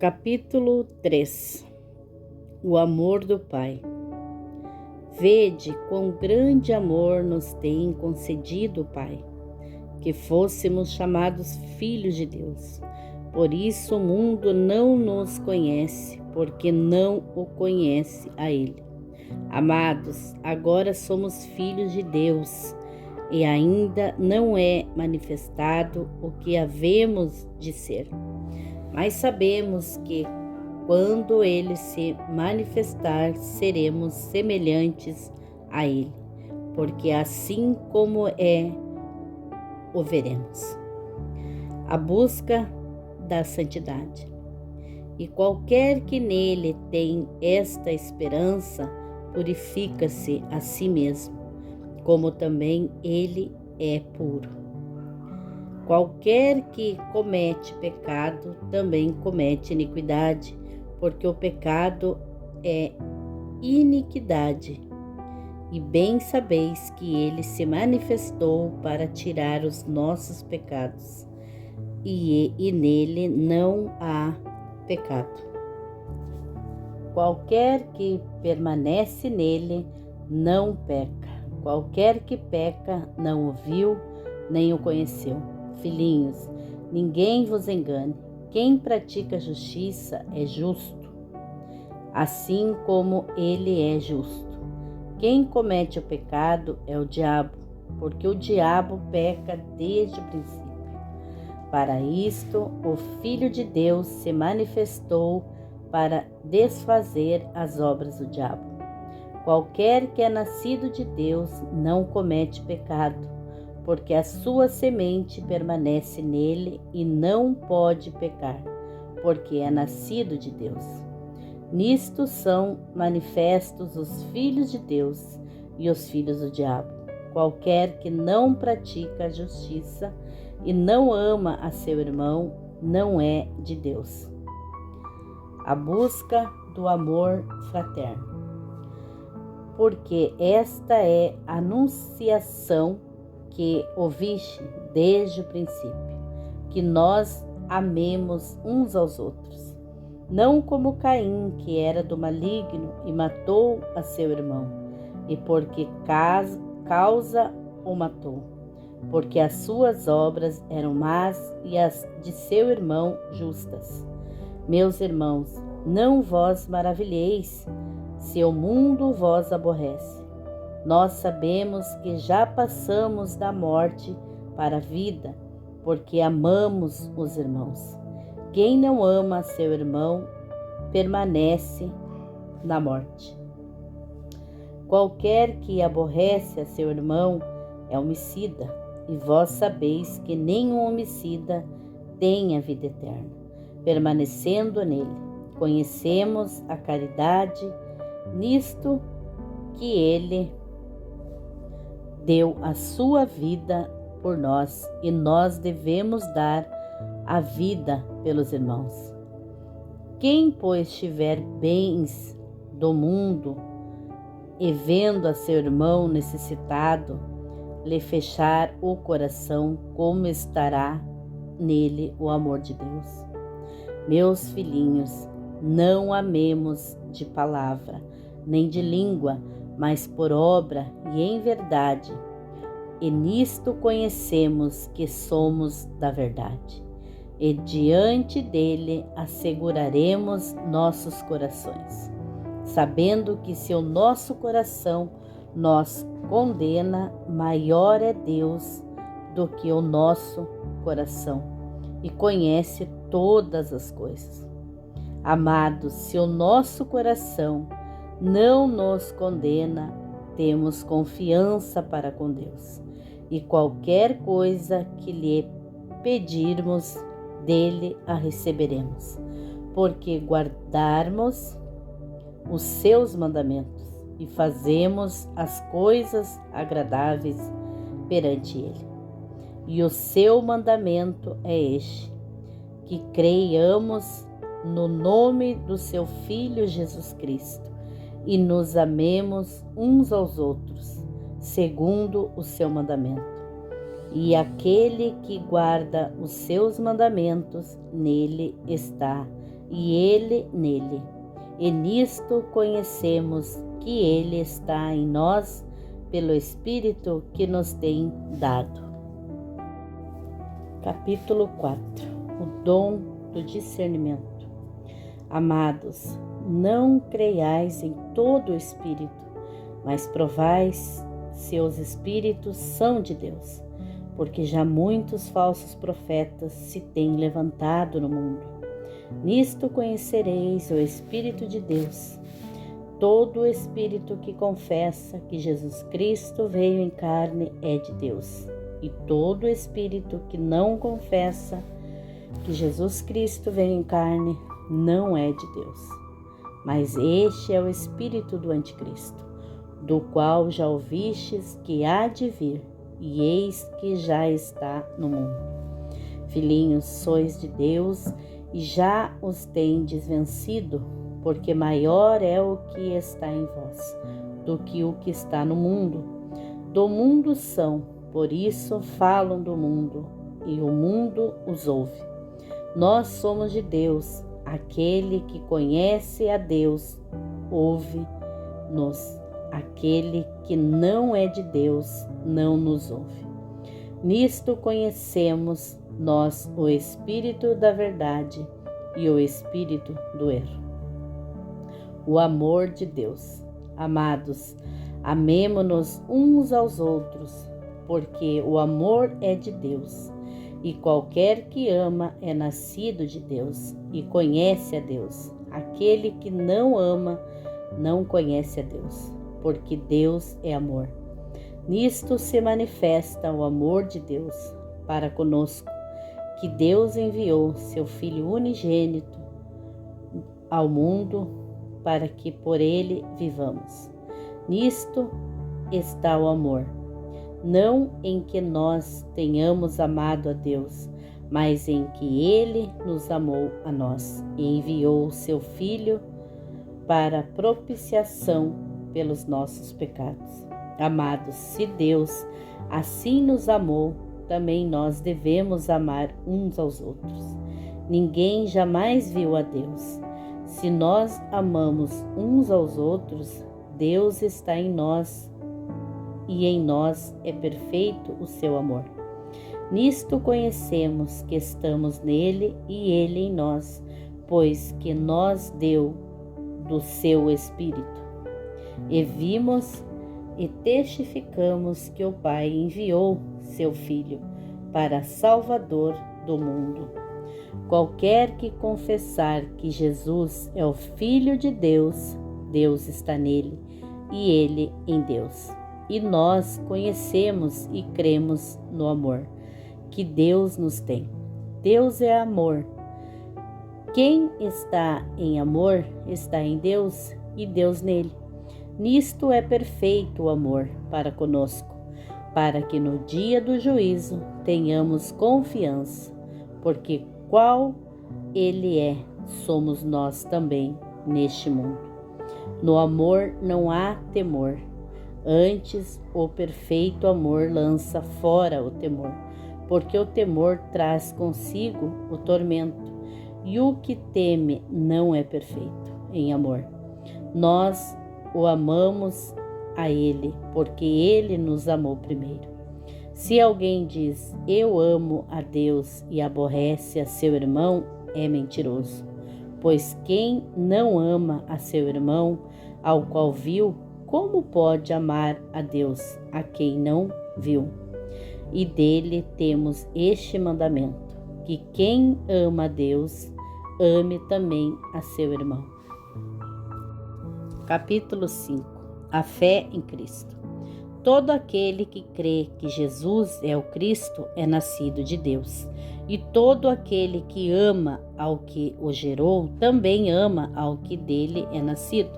Capítulo 3. O amor do Pai. Vede quão grande amor nos tem concedido o Pai, que fôssemos chamados filhos de Deus. Por isso o mundo não nos conhece, porque não o conhece a Ele. Amados, agora somos filhos de Deus, e ainda não é manifestado o que havemos de ser. Mas sabemos que, quando Ele se manifestar, seremos semelhantes a Ele, porque assim como é, o veremos. A busca da santidade. E qualquer que nele tem esta esperança, purifica-se a si mesmo, como também ele é puro. Qualquer que comete pecado também comete iniquidade, porque o pecado é iniquidade. E bem sabeis que ele se manifestou para tirar os nossos pecados, e nele não há pecado. Qualquer que permanece nele não peca. Qualquer que peca não o viu, nem o conheceu. Filhinhos, ninguém vos engane. Quem pratica justiça é justo, assim como ele é justo. Quem comete o pecado é o diabo, porque o diabo peca desde o princípio. Para isto, o Filho de Deus se manifestou para desfazer as obras do diabo. Qualquer que é nascido de Deus não comete pecado, porque a sua semente permanece nele e não pode pecar, porque é nascido de Deus. Nisto são manifestos os filhos de Deus e os filhos do diabo. Qualquer que não pratica a justiça e não ama a seu irmão não é de Deus. A busca do amor fraterno. Porque esta é a anunciação que ouviste desde o princípio, que nós amemos uns aos outros, não como Caim, que era do maligno e matou a seu irmão, e por que causa o matou? Porque as suas obras eram más e as de seu irmão justas. Meus irmãos, não vos maravilheis se o mundo vos aborrece. Nós sabemos que já passamos da morte para a vida, porque amamos os irmãos. Quem não ama seu irmão permanece na morte. Qualquer que aborrece a seu irmão é homicida, e vós sabeis que nenhum homicida tem a vida eterna, permanecendo nele. Conhecemos a caridade, nisto que ele deu a sua vida por nós, e nós devemos dar a vida pelos irmãos. Quem, pois, tiver bens do mundo e vendo a seu irmão necessitado, lhe fechar o coração, como estará nele o amor de Deus? Meus filhinhos, não amemos de palavra, nem de língua, mas por obra e em verdade. E nisto conhecemos que somos da verdade. E diante dele asseguraremos nossos corações, sabendo que se o nosso coração nos condena, maior é Deus do que o nosso coração, e conhece todas as coisas. Amados, se o nosso coração não nos condena, temos confiança para com Deus, e qualquer coisa que lhe pedirmos, dele a receberemos, porque guardarmos os seus mandamentos e fazemos as coisas agradáveis perante ele. E o seu mandamento é este: que creiamos no nome do seu Filho Jesus Cristo e nos amemos uns aos outros, segundo o seu mandamento. E aquele que guarda os seus mandamentos, nele está, e ele nele. E nisto conhecemos que ele está em nós pelo Espírito que nos tem dado. Capítulo 4. O dom do discernimento. Amados, não creiais em todo o espírito, mas provais se os espíritos são de Deus, porque já muitos falsos profetas se têm levantado no mundo. Nisto conhecereis o Espírito de Deus. Todo espírito que confessa que Jesus Cristo veio em carne é de Deus, e todo espírito que não confessa que Jesus Cristo veio em carne não é de Deus. Mas este é o espírito do anticristo, do qual já ouvistes que há de vir, e eis que já está no mundo. Filhinhos, sois de Deus e já os tendes vencido, porque maior é o que está em vós do que o que está no mundo. Do mundo são, por isso falam do mundo, e o mundo os ouve. Nós somos de Deus, aquele que conhece a Deus ouve-nos. Aquele que não é de Deus não nos ouve. Nisto conhecemos nós o espírito da verdade e o espírito do erro. O amor de Deus. Amados, amemo-nos uns aos outros, porque o amor é de Deus, e qualquer que ama é nascido de Deus e conhece a Deus. Aquele que não ama não conhece a Deus, porque Deus é amor. Nisto se manifesta o amor de Deus para conosco, que Deus enviou seu Filho unigênito ao mundo para que por ele vivamos. Nisto está o amor, não em que nós tenhamos amado a Deus, mas em que ele nos amou a nós e enviou o seu Filho para propiciação pelos nossos pecados. Amados, se Deus assim nos amou, também nós devemos amar uns aos outros. Ninguém jamais viu a Deus. Se nós amamos uns aos outros, Deus está em nós e em nós é perfeito o seu amor. Nisto conhecemos que estamos nele e ele em nós, pois que nos deu do seu Espírito. E vimos e testificamos que o Pai enviou seu Filho para Salvador do mundo. Qualquer que confessar que Jesus é o Filho de Deus, Deus está nele e ele em Deus. E nós conhecemos e cremos no amor que Deus nos tem. Deus é amor. Quem está em amor está em Deus e Deus nele. Nisto é perfeito o amor para conosco, para que no dia do juízo tenhamos confiança, porque qual ele é, somos nós também neste mundo. No amor não há temor, antes o perfeito amor lança fora o temor, porque o temor traz consigo o tormento, e o que teme não é perfeito em amor. Nós o amamos a ele, porque ele nos amou primeiro. Se alguém diz, eu amo a Deus e aborrece a seu irmão, é mentiroso. Pois quem não ama a seu irmão, ao qual viu, como pode amar a Deus, a quem não viu? E dele temos este mandamento, que quem ama a Deus, ame também a seu irmão. Capítulo 5. A fé em Cristo. Todo aquele que crê que Jesus é o Cristo é nascido de Deus, e todo aquele que ama ao que o gerou também ama ao que dele é nascido.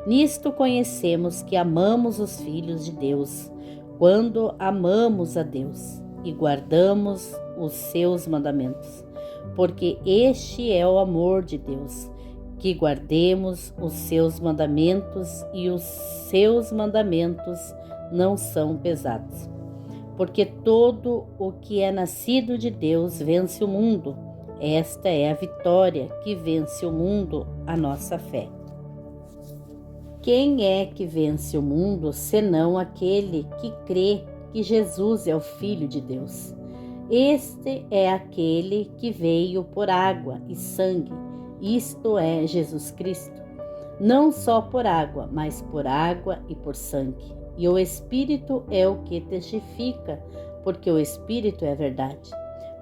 Nisto conhecemos que amamos os filhos de Deus, quando amamos a Deus e guardamos os seus mandamentos, porque este é o amor de Deus, que guardemos os seus mandamentos, e os seus mandamentos não são pesados. Porque todo o que é nascido de Deus vence o mundo. Esta é a vitória que vence o mundo, a nossa fé. Quem é que vence o mundo, senão aquele que crê que Jesus é o Filho de Deus? Este é aquele que veio por água e sangue, isto é, Jesus Cristo. Não só por água, mas por água e por sangue. E o Espírito é o que testifica, porque o Espírito é a verdade.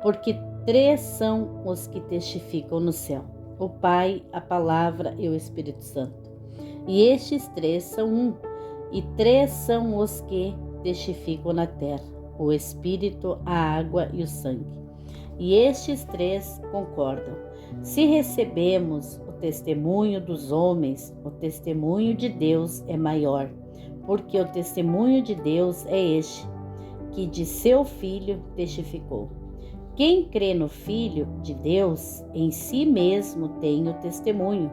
Porque 3 são os que testificam no céu: o Pai, a Palavra e o Espírito Santo. E estes 3 são um, e 3 são os que testificam na terra: o Espírito, a água e o sangue. E estes 3 concordam. Se recebemos o testemunho dos homens, o testemunho de Deus é maior, porque o testemunho de Deus é este, que de seu Filho testificou. Quem crê no Filho de Deus, em si mesmo tem o testemunho.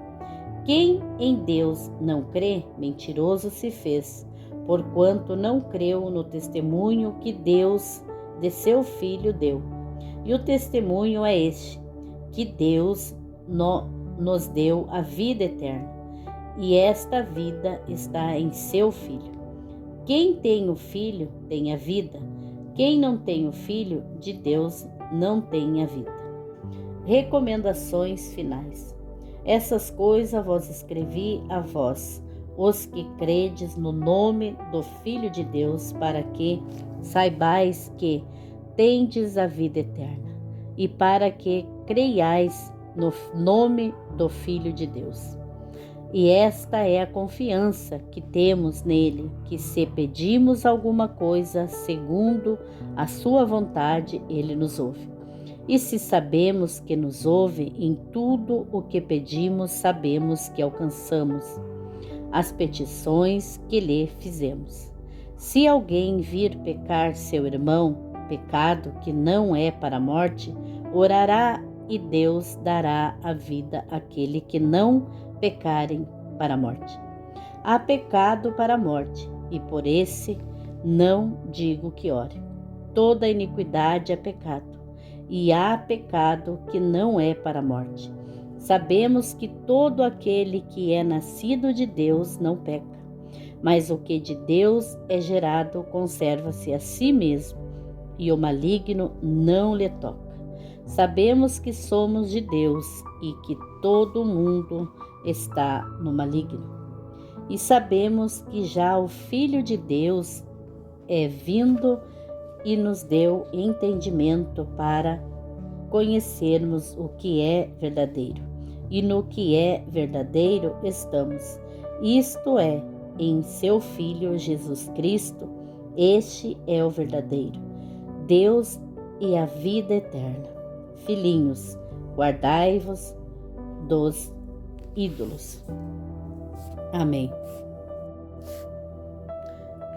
Quem em Deus não crê, mentiroso se fez, porquanto não creu no testemunho que Deus de seu Filho deu. E o testemunho é este, que Deus nos deu a vida eterna, e esta vida está em seu Filho. Quem tem o Filho tem a vida. Quem não tem o Filho de Deus não tem a vida. Recomendações finais. Essas coisas vos escrevi a vós, os que credes no nome do Filho de Deus, para que saibais que tendes a vida eterna, e para que creiais no nome do Filho de Deus. E esta é a confiança que temos nele, que se pedimos alguma coisa segundo a sua vontade, ele nos ouve. E se sabemos que nos ouve, em tudo o que pedimos, sabemos que alcançamos as petições que lhe fizemos. Se alguém vir pecar seu irmão, pecado que não é para a morte, orará e Deus dará a vida àquele que não pecarem para a morte. Há pecado para a morte, e por esse não digo que ore. Toda iniquidade é pecado, e há pecado que não é para a morte. Sabemos que todo aquele que é nascido de Deus não peca, mas o que de Deus é gerado conserva-se a si mesmo, e o maligno não lhe toca. Sabemos que somos de Deus e que todo mundo está no maligno. E sabemos que já o Filho de Deus é vindo e nos deu entendimento para conhecermos o que é verdadeiro. E no que é verdadeiro estamos, isto é, em seu Filho Jesus Cristo. Este é o verdadeiro Deus e a vida eterna. Filhinhos, guardai-vos dos ídolos. Amém.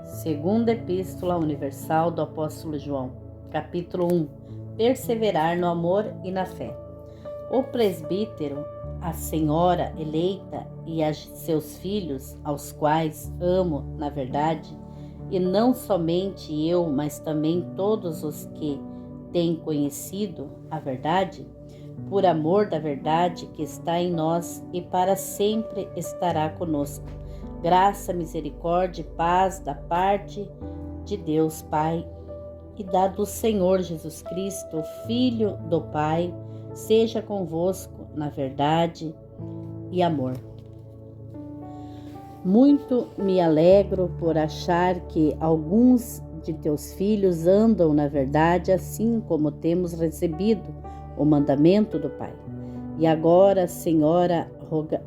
Segunda Epístola Universal do Apóstolo João, capítulo 1. Perseverar no amor e na fé. O presbítero, a senhora eleita e a seus filhos, aos quais amo na verdade, e não somente eu, mas também todos os que têm conhecido a verdade, por amor da verdade que está em nós e para sempre estará conosco. Graça, misericórdia e paz da parte de Deus Pai e da do Senhor Jesus Cristo, Filho do Pai, seja convosco na verdade e amor. Muito me alegro por achar que alguns de teus filhos andam na verdade, assim como temos recebido o mandamento do Pai. E agora, Senhora,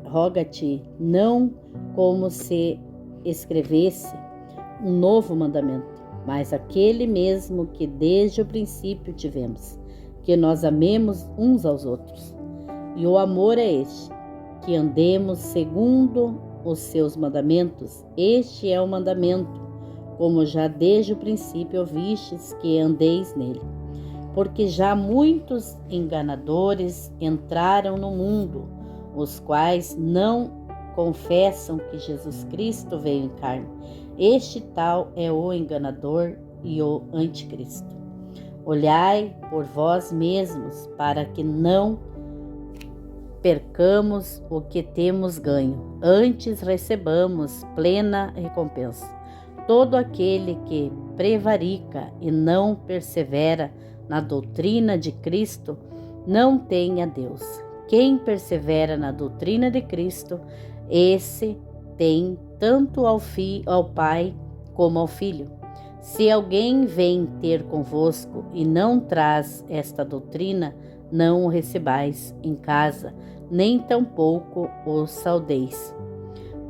roga-te, não como se escrevesse um novo mandamento, mas aquele mesmo que desde o princípio tivemos, que nós amemos uns aos outros. E o amor é este, que andemos segundo os seus mandamentos. Este é o mandamento, como já desde o princípio ouvistes, que andeis nele. Porque já muitos enganadores entraram no mundo, os quais não confessam que Jesus Cristo veio em carne. Este tal é o enganador e o anticristo. Olhai por vós mesmos, para que não percamos o que temos ganho, antes recebamos plena recompensa. Todo aquele que prevarica e não persevera na doutrina de Cristo não tem a Deus. Quem persevera na doutrina de Cristo, esse tem tanto ao Pai como ao Filho. Se alguém vem ter convosco e não traz esta doutrina, não o recebais em casa, nem tampouco o saudeis,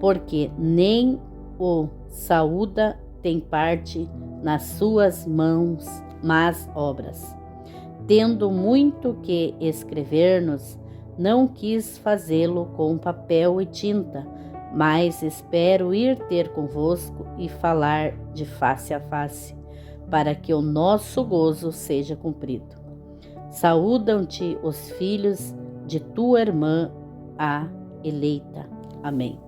porque nem o saúda tem parte nas suas mãos más obras. Tendo muito que escrever-nos, não quis fazê-lo com papel e tinta, mas espero ir ter convosco e falar de face a face, para que o nosso gozo seja cumprido. Saúdam-te os filhos de tua irmã, a eleita. Amém.